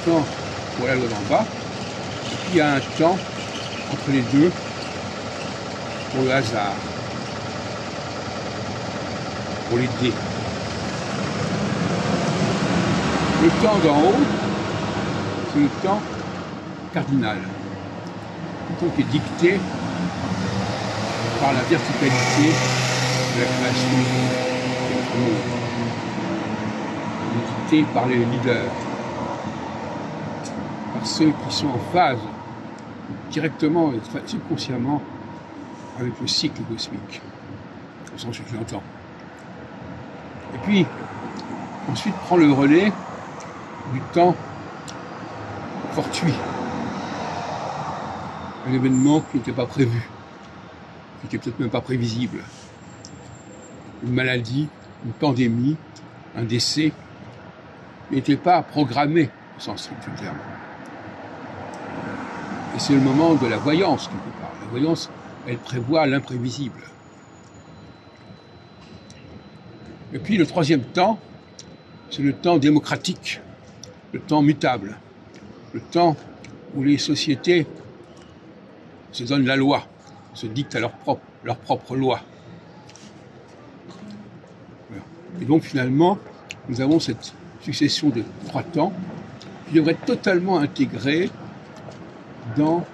temps pour la loi d'en bas, et puis il y a un temps entre les deux pour le hasard, pour les dés. Le temps d'en haut, c'est le temps cardinal, le temps qui est dicté par la verticalité de la création de notre monde, dicté par les leaders, par ceux qui sont en phase directement et subconsciemment avec le cycle cosmique, au sens que je l'entends. Et puis, ensuite prend le relais du temps fortuit, un événement qui n'était pas prévu, qui n'était peut-être même pas prévisible, une maladie, une pandémie, un décès, n'était pas programmé au sens strict du terme. Et c'est le moment de la voyance, quelque part. La voyance, elle prévoit l'imprévisible. Et puis le troisième temps, c'est le temps démocratique, le temps mutable, le temps où les sociétés se donnent la loi, se dictent à leur propre loi. Et donc finalement, nous avons cette succession de 3 temps qui devrait être totalement intégrée dans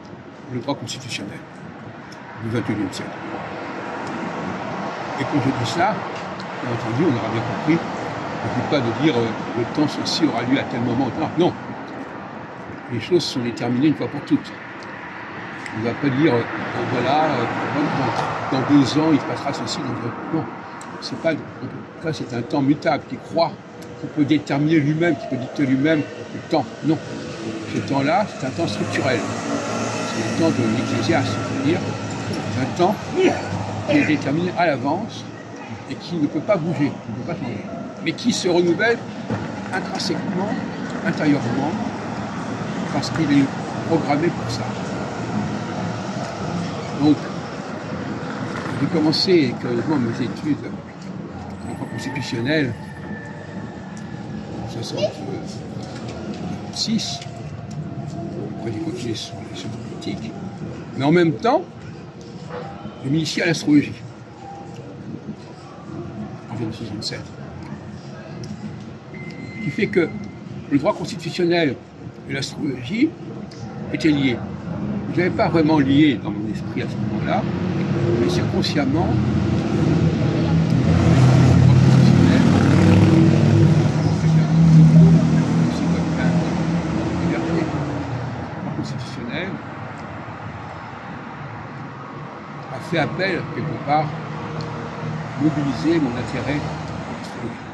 le droit constitutionnel du XXIe siècle. Et quand je dis ça, bien entendu, on aura bien compris, il ne suffit pas de dire le temps ceci aura lieu à tel moment. Non, les choses sont déterminées une fois pour toutes. On ne va pas dire, voilà, dans 2 ans, il se passera ceci. Non, c'est pas, en tout cas, c'est un temps mutable qui croit, qui peut déterminer lui-même, qui peut dicter lui-même le temps. Non, ce temps-là, c'est un temps structurel. C'est le temps de l'ecclésiaste, c'est-à-dire c'est un temps qui est déterminé à l'avance et qui ne peut pas bouger, qui ne peut pas changer, mais qui se renouvelle intrinsèquement, intérieurement, parce qu'il est programmé pour ça. Donc, j'ai commencé curieusement mes études en droit constitutionnel en 1966. Après, j'ai continué sur les sciences politiques. Mais en même temps, j'ai mis ici à l'astrologie. En 1967. Ce qui fait que le droit constitutionnel et l'astrologie étaient liés. Je n'avais pas vraiment lié dans mon esprit à ce moment-là, mais subconsciemment, le constitutionnel a fait appel, quelque part, à mobiliser mon intérêt pour l'astrologie.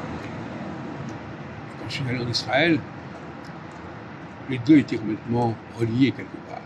Quand je suis allé en Israël, les deux étaient complètement reliés quelque part.